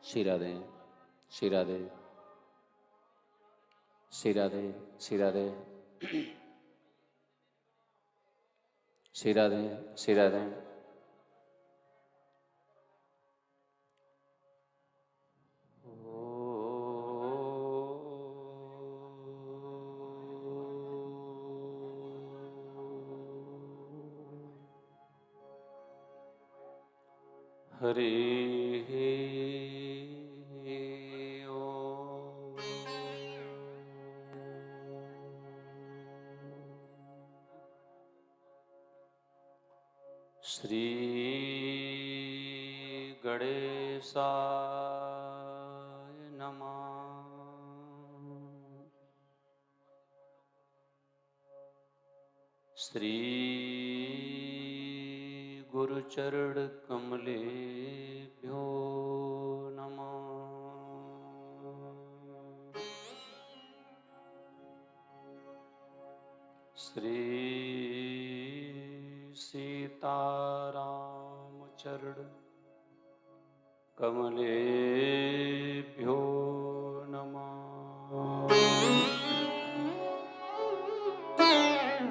श्री राधे, श्री राधे, श्री राधे, श्री राधे, श्री राधे, श्री राधे। हरि श्री गणेशाय नमः। श्री गुरुचरण कमलेभ्यो नमः। श्री सीतारामचरण कमलेभ्यो नमः।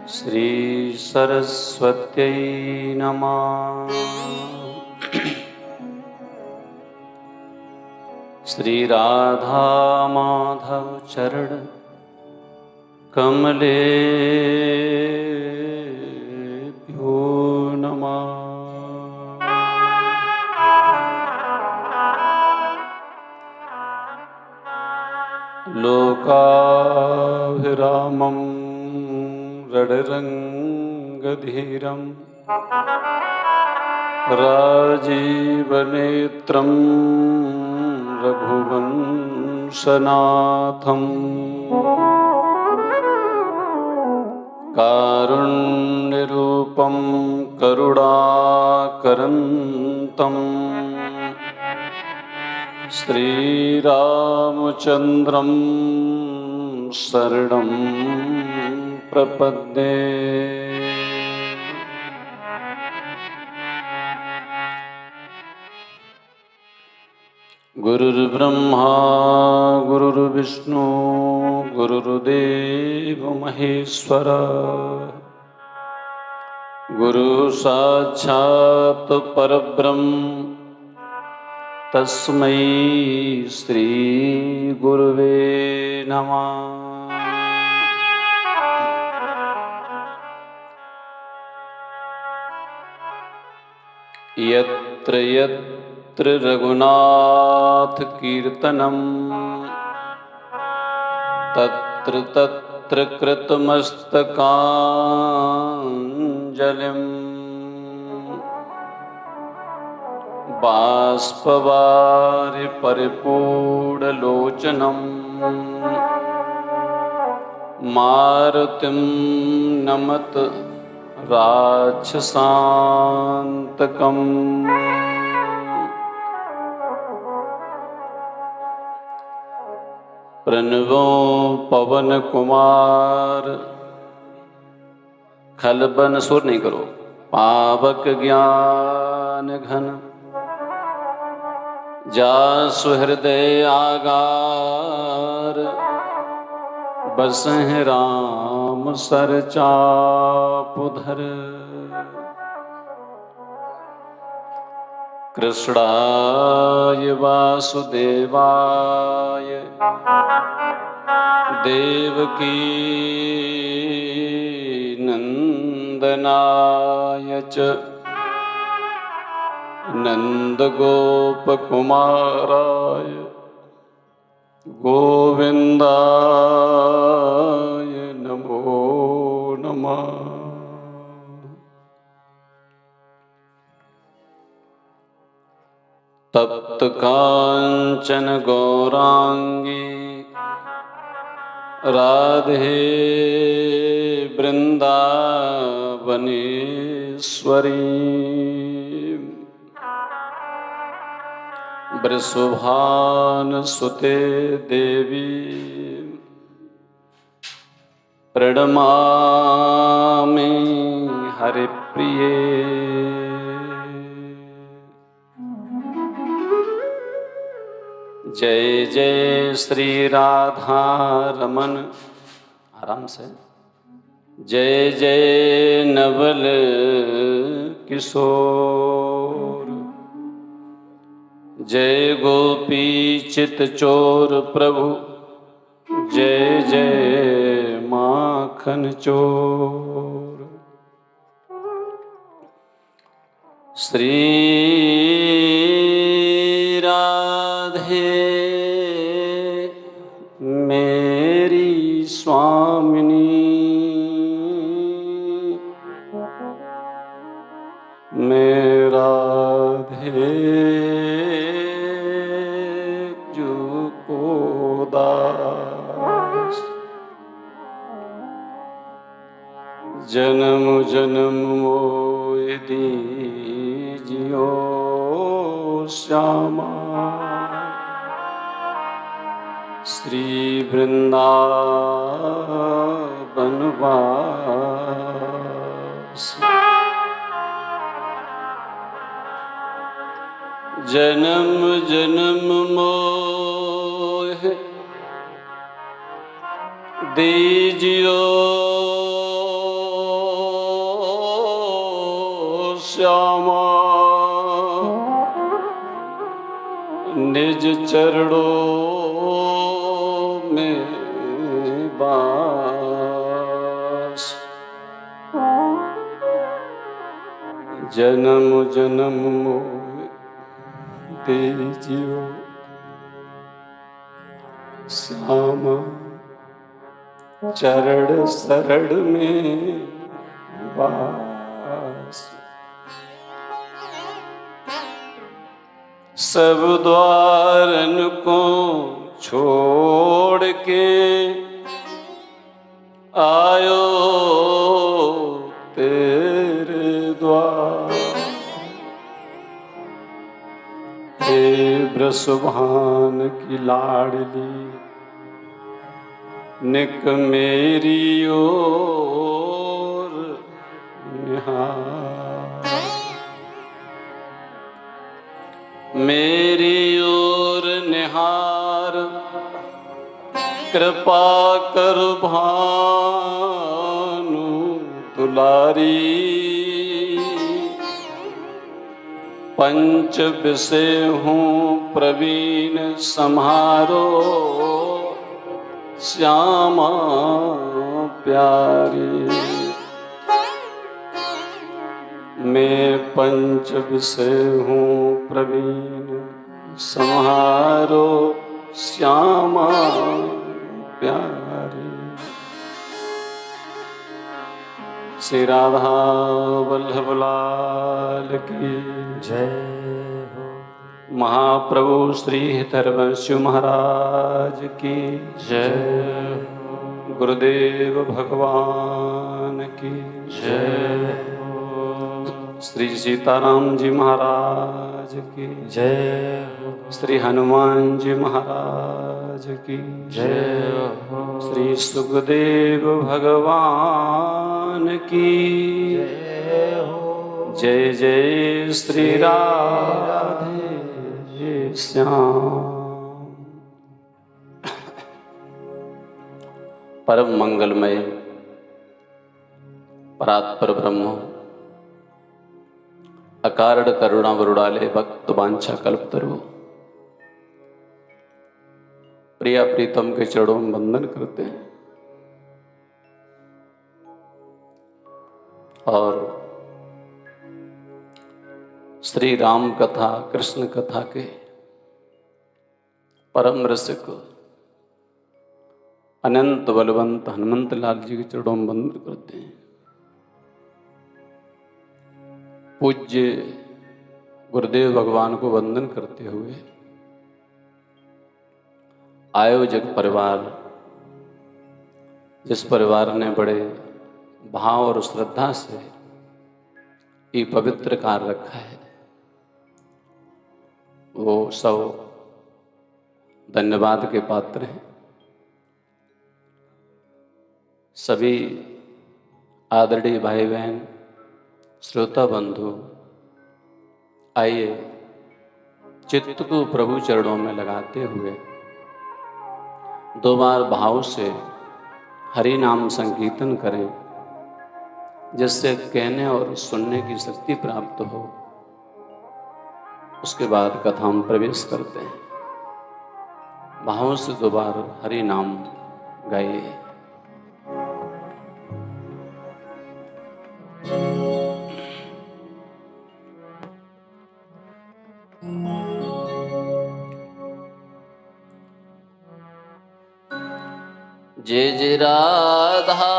श्री सरस्वत्यै नमः। श्री राधा माधव चरण कमलेभ्यो नमः। लोकाभिरामं रणरङ्गधीरं राजीवनेत्रं रघुवंशनाथं कारुण्यरूपं करुणाकरन्तं श्रीरामचन्द्रं शरणं प्रपद्ये। गुरुर्ब्रह्मा गुरुर्विष्णु गुरुर्देव महेश्वर गुरु साक्षात् परब्रह्म तस्मै श्री गुरुवे नमः। यत्र यत्र रघुनाथ कीर्तनं तत्र तत्र कृतमस्तकाञ्जलिं बाष्पवारि परिपूर्णलोचनं मारुतिं नमत राक्षसान्तकम्। प्रणवो पवन कुमार खलबन सुर नहीं करो पावक ज्ञान घन जासु हृदय आगार बसहि राम सर चापुधर। कृष्णाय वासुदेवाय देवकी नंदनाय च नंदगोपकुमाराय गोविंदाय नमो नमः। तप्त कांचन गौरांगी राधे वृंदावनेश्वरी वृषभानुसुते देवी प्रणमामि हरिप्रिये। जय जय श्री राधा रमन। आराम से। जय जय नवल किशोर, जय गोपी चित चोर प्रभु, जय जय माखन चोर। श्री राधे मेरी स्वामिनी, मैं राधे जुको दास। जन्म जन्म मोहि दीजियो श्यामा, श्री वृंदावन वास। जन्म जन्म मोहि दीजियो श्यामा, निज चरणों में बास। जन्म जन्म मोहि दीजियो श्यामा, चरण शरण में बास। सब द्वारन को छोड़ के आयो तेरे द्वार। हे ब्रसभान की लाडली, निक मेरी ओर निहार। मेरी ओर निहार, कृपा कर भानु दुलारी। पंच विषय हूँ प्रवीण सम्हारो, श्यामा प्यारी। मैं पंच विषय हूँ प्रवीण सम्हारो, श्यामा प्यारी। श्री राधा वल्लभ लाल की जय हो। महाप्रभु श्री हितरवंश महाराज की जय हो। गुरुदेव भगवान की जय हो। श्री सीताराम जी महाराज की जय हो। श्री हनुमान जी महाराज की जय हो। श्री सुखदेव भगवान की जय हो। जय जय श्री राधे श्याम। परम मंगलमय परात्पर ब्रह्म, अकारण करुणा वरुणाले भक्त वांछा कल्पतरु, प्रिया प्रीतम के चरणों में वंदन करते हैं और श्री राम कथा कृष्ण कथा के परम रसिक अनंत बलवंत हनुमंत लाल जी के चरणों में वंदन करते हैं। पूज्य गुरुदेव भगवान को वंदन करते हुए आयोजक परिवार, जिस परिवार ने बड़े भाव और श्रद्धा से ये पवित्र कार्य रखा है, वो सब धन्यवाद के पात्र हैं। सभी आदरणीय भाई बहन, श्रोता बंधु, आइए चित्त को प्रभु चरणों में लगाते हुए 2 बार भाव से हरि नाम संकीर्तन करें, जिससे कहने और सुनने की शक्ति प्राप्त हो। उसके बाद कथा में प्रवेश करते हैं। भाव से 2 बार हरि नाम गाइए। जय जय राधा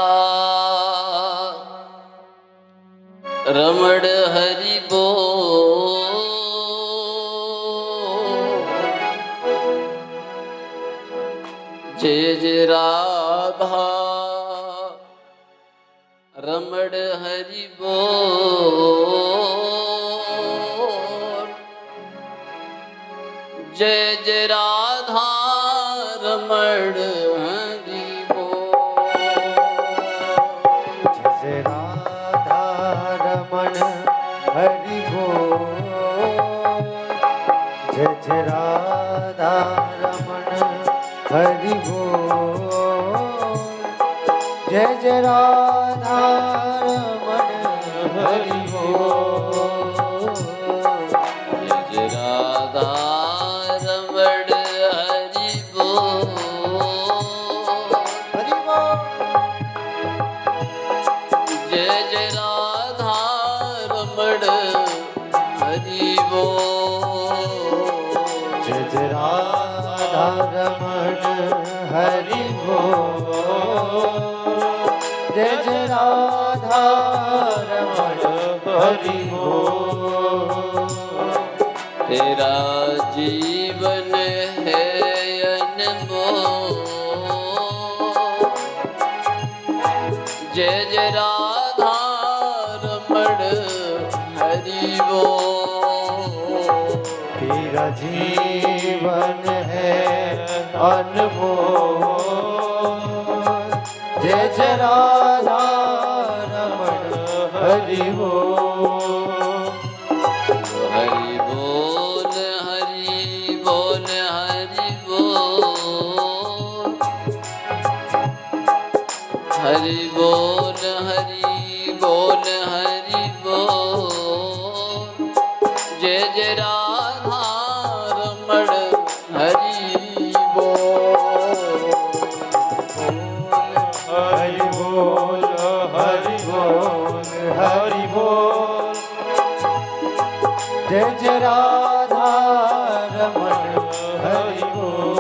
रमण हरि बोल, जय जय राधा रमण हरि बोल, जय जय राधा रमण हरि बोल, जय राधा रमण हरि बोल, जय राधा रमण हरि बोल, जय राधा रमण हरि बोल, जय राधा रमण हरि बोल, हरि बोल, जय जय राधा रमण हरि बोल, जय राधा रमण हरि बोल, जय राधा रमण हरि बोल, तेरा जीवन है अनमोल, जय जय राधा रमण हरि बोल, तेरा जीवन है अनमोल, जय राधा रमण हरि बोल, हरि बोल हरि बोल हरि बोल, हरि बोल हरि बोल हरि बोल, जय जय राधा रमण हरि बोल, हरि बोल हरि बोल हरि बोल, जय राधा रमण हरि बोल,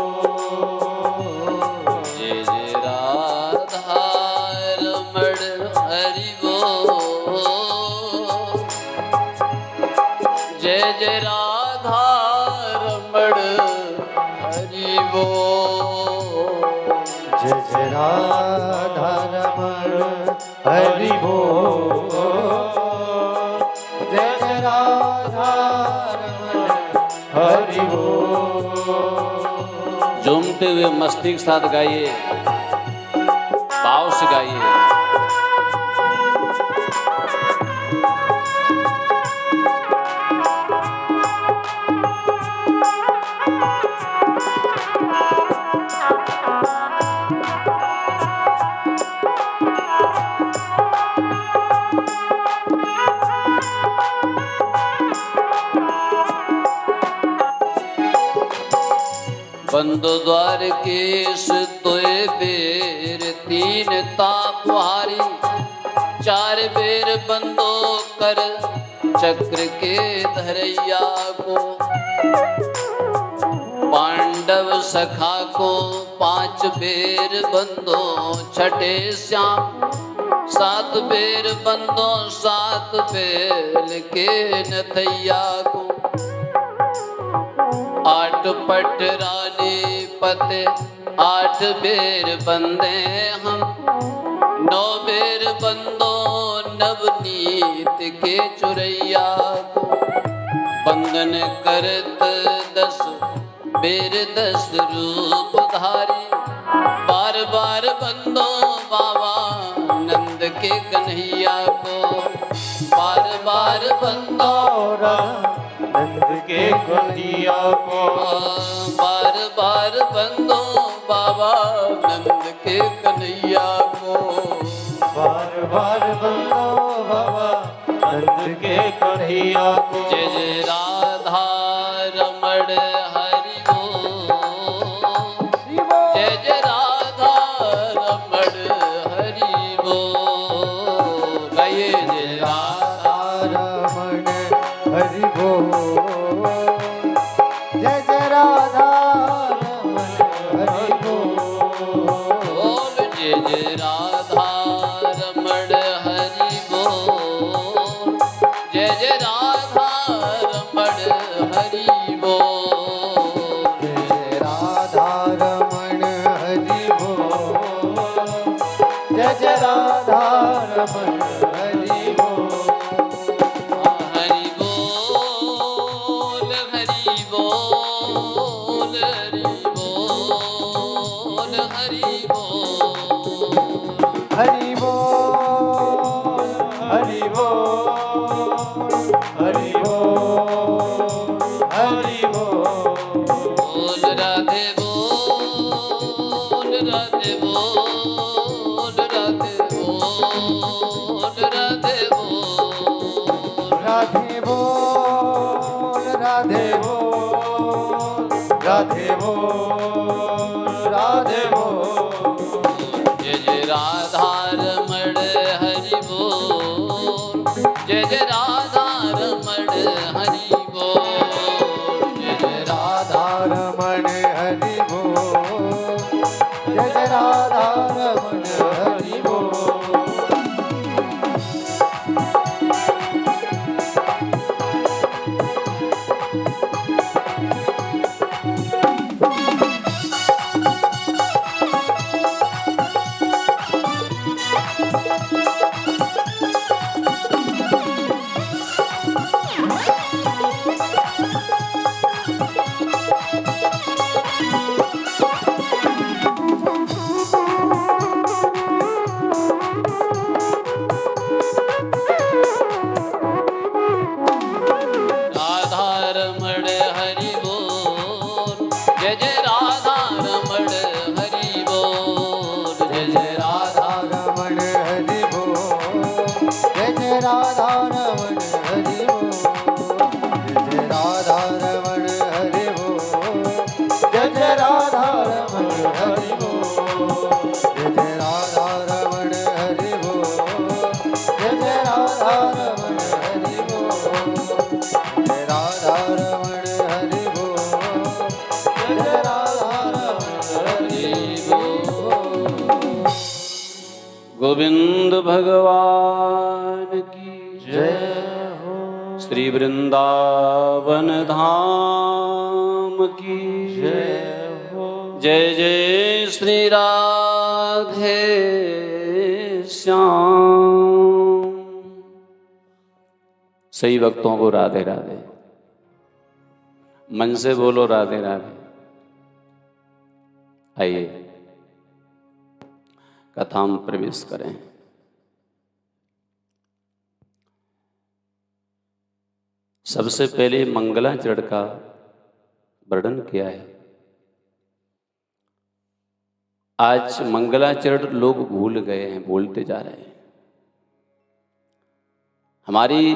जय जय राधा रमण हरि बोल, जय जय राधा रमण हरि बोल, जय राधा रमण हरि बोल, जय राधा रमण हरि बोल, झूमते हुए मस्ती के साथ गाइए, भाव से गाइए। बंदो द्वार केश तोय बेर, 3 तापहारी 4 बेर बंदो कर चक्र के धरैया को, पांडव सखा को 5 बेर बंदो छठे श्याम, 7 बेर बंदो 7 बेल के नथैया को, 8 पट रानी पते 8 बेर बंदे हम, 9 बेर बंदो नवनीत के चुरैया को, बंदन करत 10 बेर 10 रूप धारी, बार बार बंदो बाबा नंद के कन्हैया को, बार बार बंदो नंद के कन्हैया को। बार बार बंदो बाबा नंद के कन्हैया को। बार बार बंदो बाबा नंद के कन्हैया को। जय जय राधा रमण हरि बोल। जय जय राधा रमण हरि बोल। गाइए जय राधा रमण हरि बोल। जय जय राधा रमण हरि बोल। जय जय राधा रमण हरि बोल। जय जय राधा रमण हरि बोल। जय जय राधा रमण हरि बोल। जय जय राधा रमण हरि बोल। हरि बोल हरि बोल हरि बोल हरि बोल। हरि बोल हरि बोल हरि बोल। बोल राधे बोल राधे बोल राधे बोल राधे बोल। राधे बोल राधे बोल राधे बोल राधे बोल। जय जय राधा रमण हरि बोल। जय जय राधा रमण हरि बोल। जय जय राधा रमण हरि बोल। जय जय राधा रमण हरि बोल। राधा रमण हरि बोल। जय जय राधा रमण हरि बोल। जय जय राधा रमण हरि बोल। जय जय राधा रमण हरि बोल। जय जय राधा रमण हरि बोल। जय जय राधा रमण हरि बोल। जय जय राधा रमण हरि बोल। जय जय राधा रमण हरि बोल। जय राधा रमण हरि बोल। जय जय राधा रमण हरि बोल। गोविंद भगवान की जय हो। श्री वृंदावन धाम की जय हो। जय जय श्री राधे श्याम। सही भक्तों को राधे राधे। मन से बोलो राधे राधे। आइए कथा में प्रवेश करें। सबसे पहले मंगलाचरण का वर्णन किया है। आज मंगलाचरण लोग भूल गए हैं, भूलते जा रहे हैं। हमारी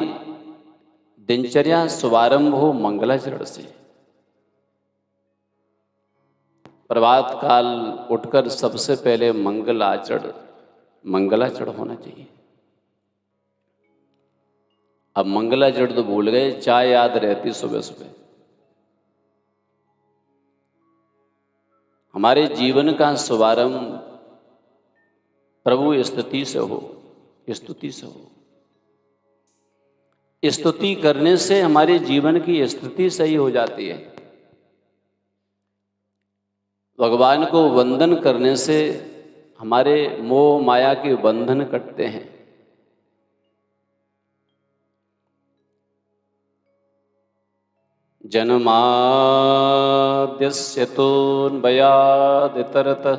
दिनचर्या शुभारंभ हो मंगलाचरण से। प्रभात काल उठकर सबसे पहले मंगलाचरण होना चाहिए। अब मंगलाचरण तो भूल गए, चाय याद रहती सुबह सुबह। हमारे जीवन का शुभारंभ प्रभु स्तुति से हो, स्तुति से हो। स्तुति करने से हमारे जीवन की स्थिति सही हो जाती है। भगवान को वंदन करने से हमारे मोह माया के बंधन कटते हैं। जन्माद्यस्य तोऽन्वयादितरतः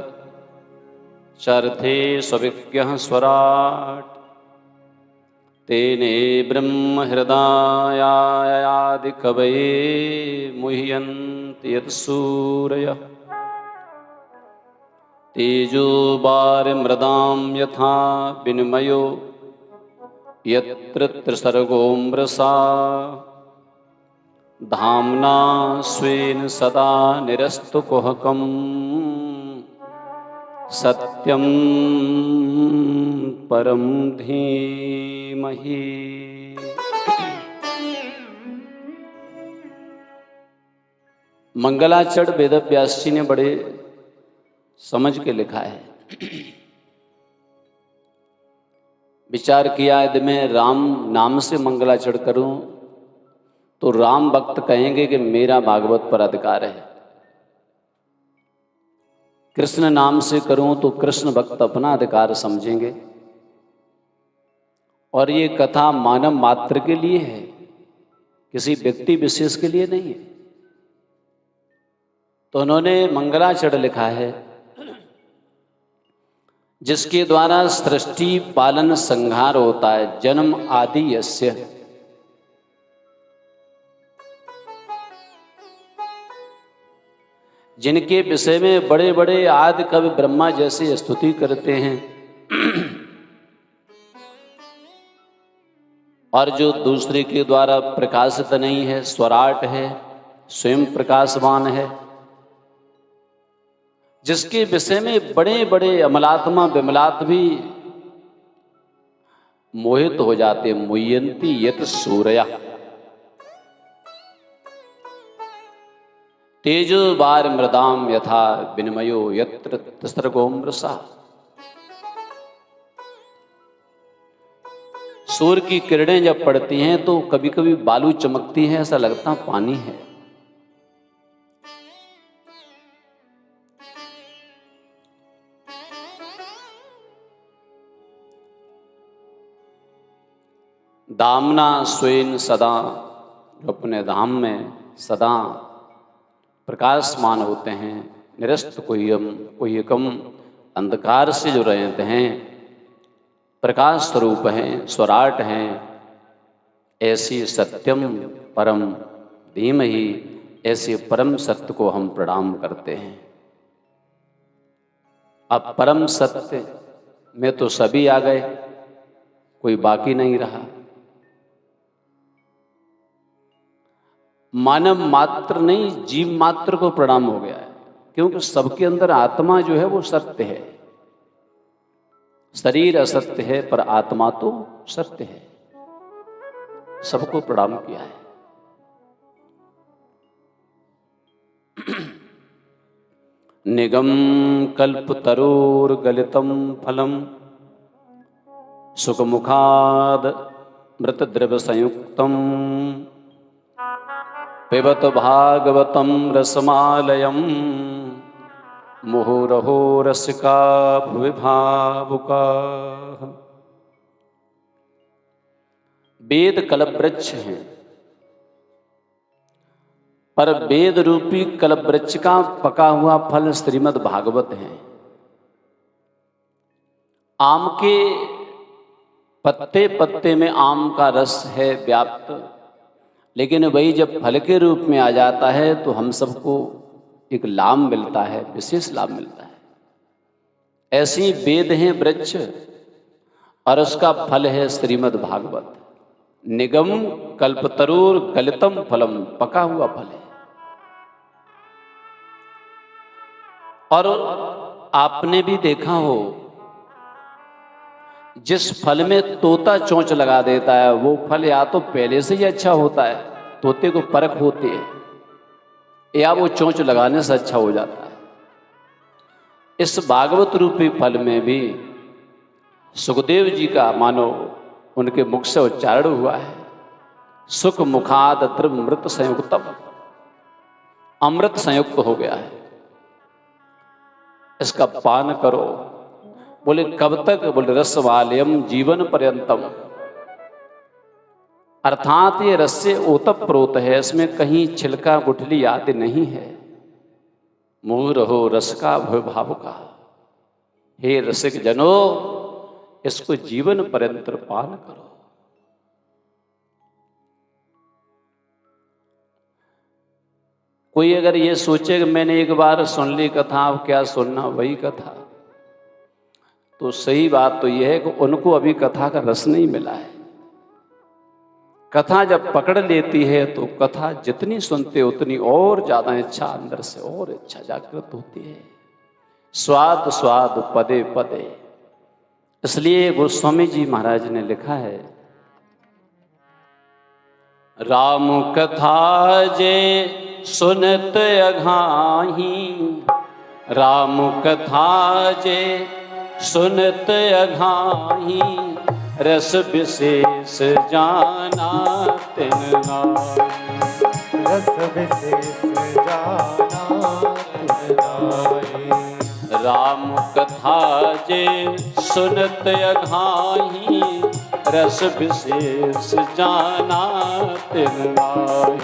चर्थे स्वविज्ञः स्वराट् तेने ब्रह्म हृदयायादिकवये सनकादिकवये मुह्यन्ति यत्सूरयः तेजो वारिमृदां यथा विनिमयो यत्र त्रिसर्गो मृषा धाम्ना स्वेन सदा निरस्तकुहकं सत्यं परं धीमहि। मंगलाचरण वेदव्यास जी ने बड़े समझ के लिखा है। विचार किया यदि मैं राम नाम से मंगलाचरण करूं तो राम भक्त कहेंगे कि मेरा भागवत पर अधिकार है। कृष्ण नाम से करूं तो कृष्ण भक्त अपना अधिकार समझेंगे। और ये कथा मानव मात्र के लिए है, किसी व्यक्ति विशेष के लिए नहीं है। तो उन्होंने मंगलाचरण लिखा है, जिसके द्वारा सृष्टि पालन संहार होता है, जन्म आदि यस्य। जिनके विषय में बड़े बड़े आदि कवि ब्रह्मा जैसे स्तुति करते हैं और जो दूसरे के द्वारा प्रकाशित नहीं है, स्वराट है, स्वयं प्रकाशवान है, जिसके विषय में बड़े बड़े अमलात्मा विमलात भी मोहित हो जाते, मुह्यन्ति यत सूरया तेजो वार मृदाम यथा विनिमयो यत्र त्रिसर्गो मृषा। सूर्य की किरणें जब पड़ती हैं तो कभी कभी बालू चमकती है, ऐसा लगता पानी है। दामना स्वेन सदा, जो अपने धाम में सदा प्रकाशमान होते हैं, निरस्त कोह्यकम, अंधकार से जो रहते हैं, प्रकाश स्वरूप हैं, स्वराट हैं, ऐसी सत्यम परम धीमहि, ऐसे परम सत्य को हम प्रणाम करते हैं। अब परम सत्य में तो सभी आ गए, कोई बाकी नहीं रहा। मानव मात्र नहीं, जीव मात्र को प्रणाम हो गया है, क्योंकि सबके अंदर आत्मा जो है वो सत्य है। शरीर असत्य है पर आत्मा तो सत्य है। सबको प्रणाम किया है। निगम कल्प तरोर गलितम फलम सुखमुखाद मृत द्रव्य संयुक्तम पिबत भागवतम रसमालयम मुहुरहो रसिका भुवि भावुका। वेद कल्पवृक्ष हैं, पर वेद रूपी कल्पवृक्ष का पका हुआ फल श्रीमद् भागवत है। आम के पत्ते पत्ते में आम का रस है व्याप्त, लेकिन वही जब फल के रूप में आ जाता है तो हम सबको एक लाभ मिलता है, विशेष लाभ मिलता है। ऐसी वेद हैं वृक्ष और उसका फल है श्रीमद् भागवत। निगम कल्पतरुर गलितम फलम, पका हुआ फल है। और आपने भी देखा हो, जिस फल में तोता चोंच लगा देता है वो फल या तो पहले से ही अच्छा होता है, तोते को परख होती है, या वो चोंच लगाने से अच्छा हो जाता है। इस भागवत रूपी फल में भी सुखदेव जी का मानो उनके मुख से उच्चारण हुआ है, सुख मुखाद त्रिमृत संयुक्तम, अमृत संयुक्त हो गया है, इसका पान करो। बोले कब तक? बोले रसवालयम जीवन पर्यंतम, अर्थात ये रस से ओतप्रोत है, इसमें कहीं छिलका गुठली आदि नहीं है। मुँह रहो रस का भय भाव का, हे रसिक जनो इसको जीवन पर्यंत पान करो। कोई अगर ये सोचे कि मैंने एक बार सुन ली कथा, अब क्या सुनना वही कथा, तो सही बात तो यह है कि उनको अभी कथा का रस नहीं मिला है। कथा जब पकड़ लेती है तो कथा जितनी सुनते उतनी और ज्यादा इच्छा अंदर से और इच्छा जागृत होती है। स्वाद स्वाद पदे पदे। इसलिए गोस्वामी जी महाराज ने लिखा है, राम कथा जे सुनत अघाही, राम कथा जे सुनत अघाही, रस विशेष जाना तिन नाई। रस विशेष जाना तिन नाई। राम कथा जे सुनत अघाही, रस विशेष जाना तिन नाई।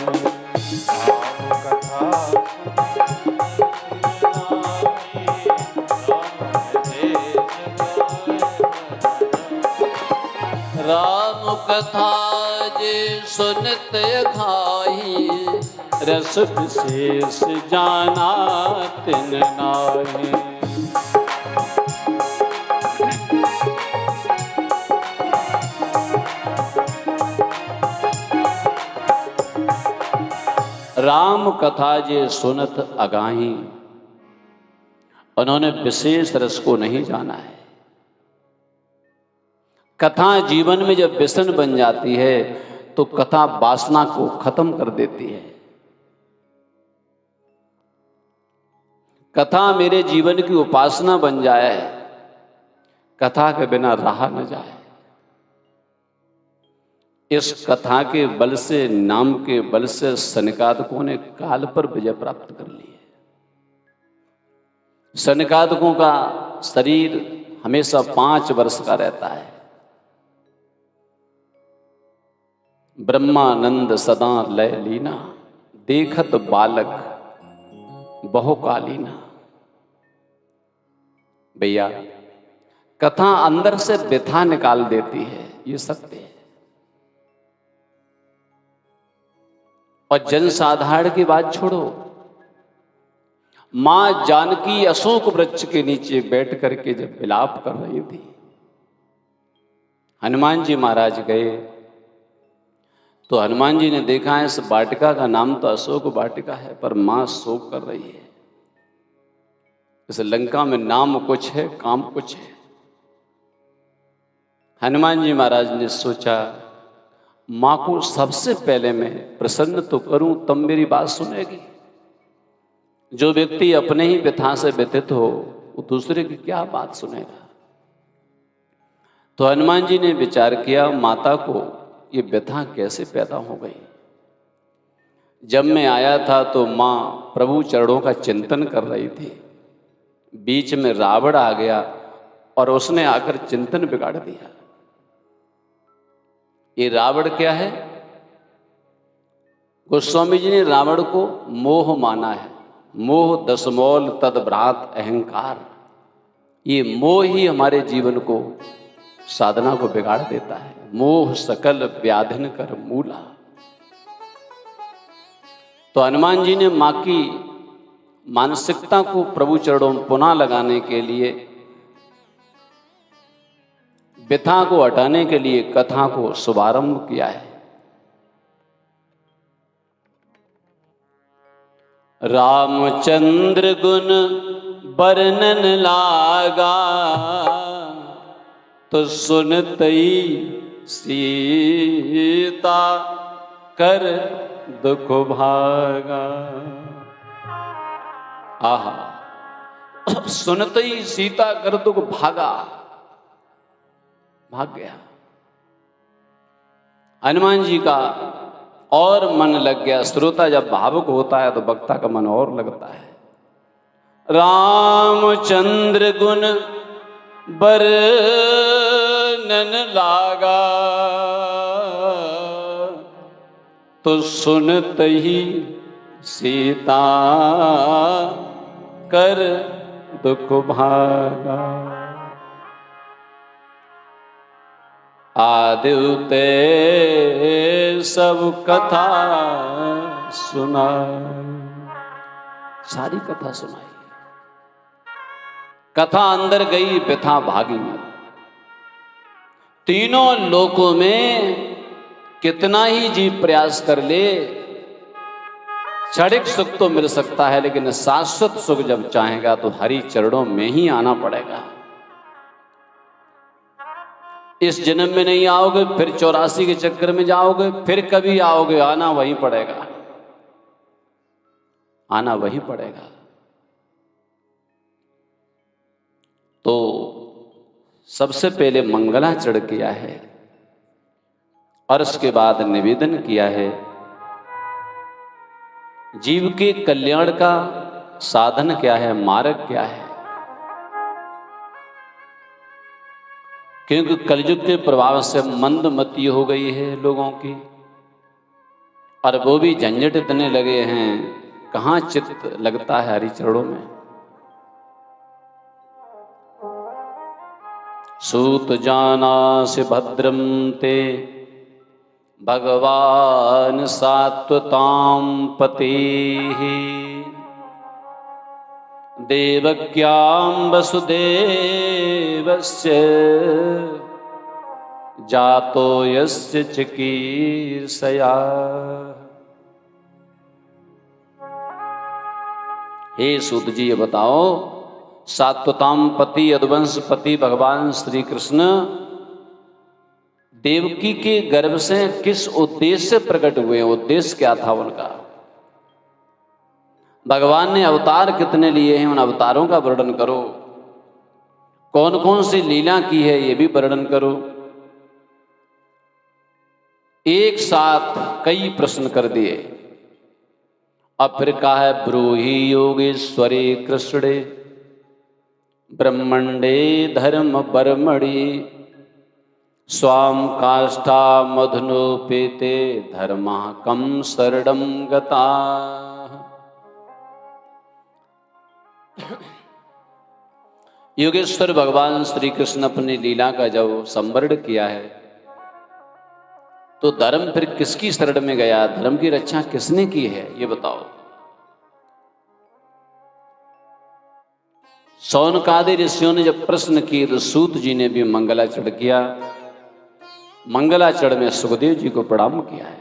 राम कथा जे सुनत अघाही, रस विशेष जाना तिन नाई। राम कथा जे सुनत अगाही, उन्होंने विशेष रस को नहीं जाना है। कथा जीवन में जब व्यसन बन जाती है तो कथा वासना को खत्म कर देती है। कथा मेरे जीवन की उपासना बन जाए, कथा के बिना रहा न जाए। इस कथा के बल से, नाम के बल से सनकादिकों ने काल पर विजय प्राप्त कर ली है। सनकादिकों का शरीर हमेशा 5 वर्ष का रहता है। ब्रह्मानंद सदा लय लीना, देखत बालक बहुकालीना। भैया, कथा अंदर से व्यथा निकाल देती है, ये सत्य है। और जनसाधारण की बात छोड़ो, मां जानकी अशोक वृक्ष के नीचे बैठ करके जब विलाप कर रही थी, हनुमान जी महाराज गए तो हनुमान जी ने देखा है इस वाटिका का नाम तो अशोक वाटिका है, पर मां शोक कर रही है। इस लंका में नाम कुछ है, काम कुछ है। हनुमान जी महाराज ने सोचा, मां को सबसे पहले मैं प्रसन्न तो करूं, तब मेरी बात सुनेगी। जो व्यक्ति अपने ही व्यथा से व्यथित हो, वो दूसरे की क्या बात सुनेगा। तो हनुमान जी ने विचार किया, माता को ये व्यथा कैसे पैदा हो गई। जब मैं आया था तो मां प्रभु चरणों का चिंतन कर रही थी, बीच में रावण आ गया और उसने आकर चिंतन बिगाड़ दिया। ये रावण क्या है? गोस्वामी जी ने रावण को मोह माना है। मोह दसमौल तदभ्रात अहंकार। ये मोह ही हमारे जीवन को, साधना को बिगाड़ देता है। मोह सकल व्याधिन कर मूला। तो हनुमान जी ने मां की मानसिकता को प्रभु चरणों में पुनः लगाने के लिए, व्यथा को हटाने के लिए कथा को शुभारंभ किया है। रामचंद्र गुण वर्णन लागा, तो सुनतई सीता कर दुख भागा। आहा, सुनतई सीता कर दुख भागा, भाग गया। हनुमान जी का और मन लग गया। श्रोता जब भावुक होता है तो वक्ता का मन और लगता है। रामचंद्र गुण वर्णन लागा, तो सुनत ही सीता कर दुख भागा। आदित्य सब कथा सुनाई, सारी कथा सुनाई। कथा अंदर गई, व्यथा भागी। तीनों लोकों में कितना ही जीव प्रयास कर ले, क्षणिक सुख तो मिल सकता है, लेकिन शाश्वत सुख जब चाहेगा तो हरि चरणों में ही आना पड़ेगा। इस जन्म में नहीं आओगे, फिर 84 के चक्कर में जाओगे, फिर कभी आओगे, आना वहीं पड़ेगा, आना वहीं पड़ेगा। तो सबसे पहले मंगलाचरण किया है और उसके बाद निवेदन किया है। जीव के कल्याण का साधन क्या है, मार्ग क्या है? क्योंकि कलयुग के प्रभाव से मंदमती हो गई है लोगों की, और वो भी झंझट इतने लगे हैं, कहाँ चित्त लगता है हरि चरणों में। सूत जानासि भद्रम ते भगवान सात्वतां पतिः देवक्यां वसुदेवस्य जातो यस्य चिकीर्षया। हे सूत जी, ये बताओ, सात्वताम पति यदुवंश पति भगवान श्री कृष्ण देवकी के गर्भ से किस उद्देश्य से प्रकट हुए? उद्देश्य क्या था उनका? भगवान ने अवतार कितने लिए हैं, उन अवतारों का वर्णन करो। कौन कौन सी लीला की है, ये भी वर्णन करो। एक साथ कई प्रश्न कर दिए। अब फिर कहा है, ब्रूहि योगेश्वरे कृष्णे ब्रह्मंडे धर्म बर्मणि स्वाम काष्ठा मधुनोपेते धर्मा कम शरणं गता। योगेश्वर भगवान श्री कृष्ण अपनी लीला का जब संवरण किया है तो धर्म फिर किसकी शरण में गया? धर्म की रक्षा किसने की है, ये बताओ। शौनकादि ऋषियों ने जब प्रश्न किए तो सूत जी ने भी मंगलाचरण किया। मंगलाचरण में सुखदेव जी को प्रणाम किया है।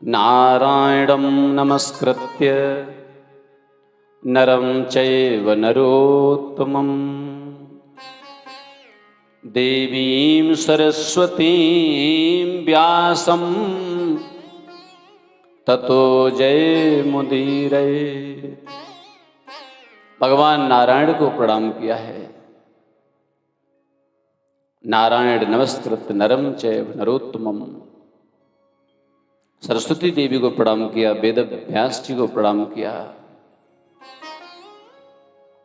नारायणं नमस्कृत्य नरं चैव नरोत्तमं देवीं सरस्वतीं व्यासं ततो जयमुदीरये। भगवान नारायण को प्रणाम किया है। नारायण नमस्कृत नरम चैव नरोत्तमम। सरस्वती देवी को प्रणाम किया, वेद व्यास जी को प्रणाम किया,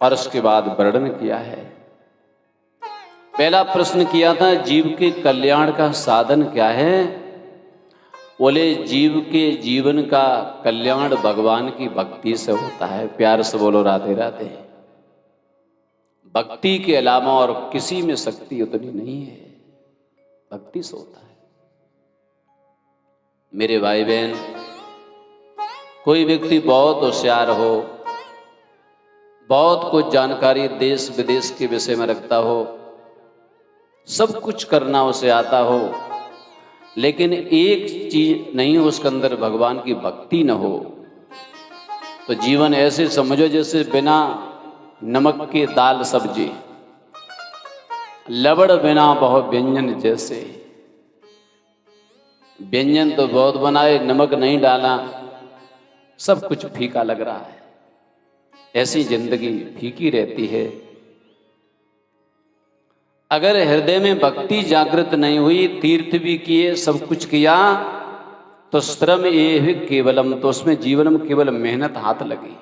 और उसके बाद वर्णन किया है। पहला प्रश्न किया था, जीव के कल्याण का साधन क्या है? बोले, जीव के जीवन का कल्याण भगवान की भक्ति से होता है। प्यार से बोलो राधे राधे। भक्ति के अलावा और किसी में शक्ति उतनी नहीं है, भक्ति से होता है। मेरे भाई बहन, कोई व्यक्ति बहुत होशियार हो, बहुत कुछ जानकारी देश विदेश के विषय में रखता हो, सब कुछ करना उसे आता हो, लेकिन एक चीज नहीं हो, उसके अंदर भगवान की भक्ति न हो, तो जीवन ऐसे समझो जैसे बिना नमक की दाल सब्जी, लवड़ बिना बहुत व्यंजन जैसे। व्यंजन तो बहुत बनाए, नमक नहीं डाला, सब कुछ फीका लग रहा है। ऐसी जिंदगी फीकी रहती है। अगर हृदय में भक्ति जागृत नहीं हुई, तीर्थ भी किए, सब कुछ किया, तो श्रम एव केवलम, तो उसमें जीवन में केवल मेहनत हाथ लगी।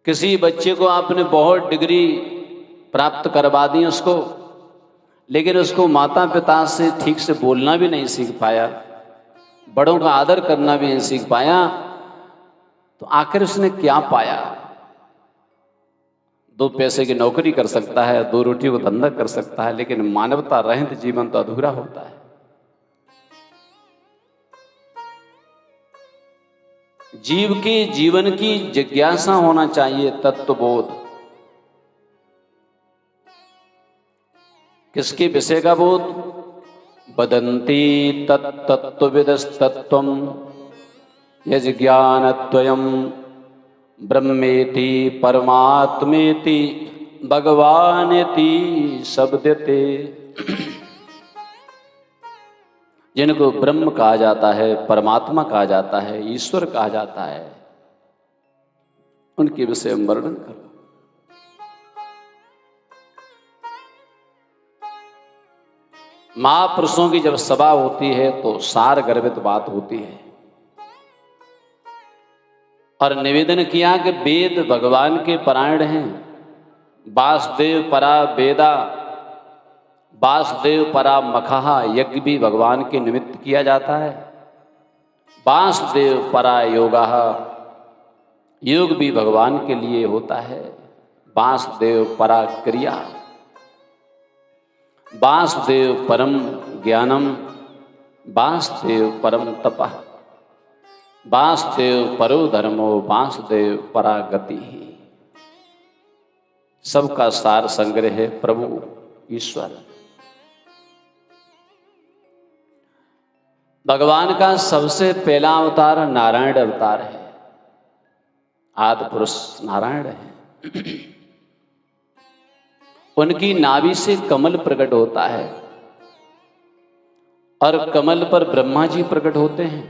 किसी बच्चे को आपने बहुत डिग्री प्राप्त करवा दी उसको, लेकिन उसको माता पिता से ठीक से बोलना भी नहीं सीख पाया, बड़ों का आदर करना भी नहीं सीख पाया, तो आखिर उसने क्या पाया? 2 पैसे की नौकरी कर सकता है, 2 रोटी को धंधा कर सकता है, लेकिन मानवता रहित जीवन तो अधूरा होता है। जीव के जीवन की जिज्ञासा होना चाहिए, तत्वबोध। किसके विषय का बोध? वदन्ति तत्तत्त्वविदस्तत्त्वं यज्ज्ञानद्वयं ब्रह्मेति परमात्मेति भगवानेति शब्दते। जिनको ब्रह्म कहा जाता है, परमात्मा कहा जाता है, ईश्वर कहा जाता है, उनके विषय में वर्णन करो। महापुरुषों की जब सभा होती है तो सार गर्भित बात होती है, और निवेदन किया कि वेद भगवान के पारायण हैं। वासुदेव परा वेदा, वासुदेव परा मखहा, यज्ञ भी भगवान के निमित्त किया जाता है। वासुदेव परा योगा, योग भी भगवान के लिए होता है। वासुदेव परा क्रिया, वासुदेव परम ज्ञानम, वासुदेव परम तपः, वासुदेव परो धर्मो, वासुदेव परा गति। सबका सार संग्रह है प्रभु ईश्वर। भगवान का सबसे पहला अवतार नारायण अवतार है। आदि पुरुष नारायण है। उनकी नाभि से कमल प्रकट होता है, और कमल पर ब्रह्मा जी प्रकट होते हैं।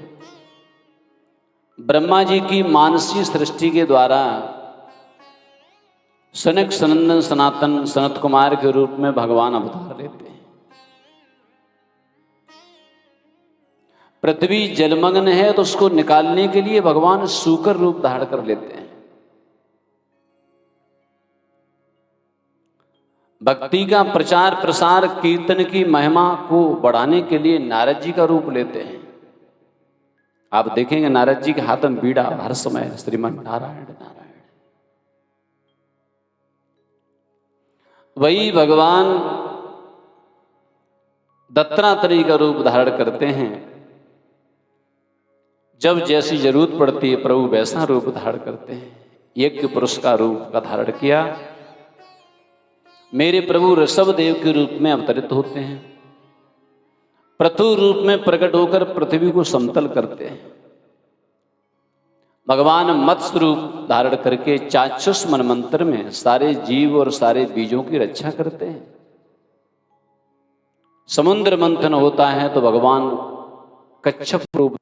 ब्रह्मा जी की मानसी सृष्टि के द्वारा सनक सनंदन सनातन सनत कुमार के रूप में भगवान अवतार लेते हैं। पृथ्वी जलमग्न है तो उसको निकालने के लिए भगवान सूकर रूप धारण कर लेते हैं। भक्ति का प्रचार प्रसार कीर्तन की महिमा को बढ़ाने के लिए नारद जी का रूप लेते हैं। आप देखेंगे नारद जी के हाथ में बीड़ा हर समय श्रीमन नारायण नारायण। वही भगवान दत्तात्रेय का रूप धारण करते हैं। जब जैसी जरूरत पड़ती है प्रभु वैसा रूप धारण करते हैं। यज्ञ पुरुष का रूप का धारण किया। मेरे प्रभु ऋषभ देव के रूप में अवतरित होते हैं। पृथु रूप में प्रकट होकर पृथ्वी को समतल करते हैं। भगवान मत्स्य रूप धारण करके चाक्षुष मनमंत्र में सारे जीव और सारे बीजों की रक्षा करते हैं। समुद्र मंथन होता है तो भगवान कच्छप रूप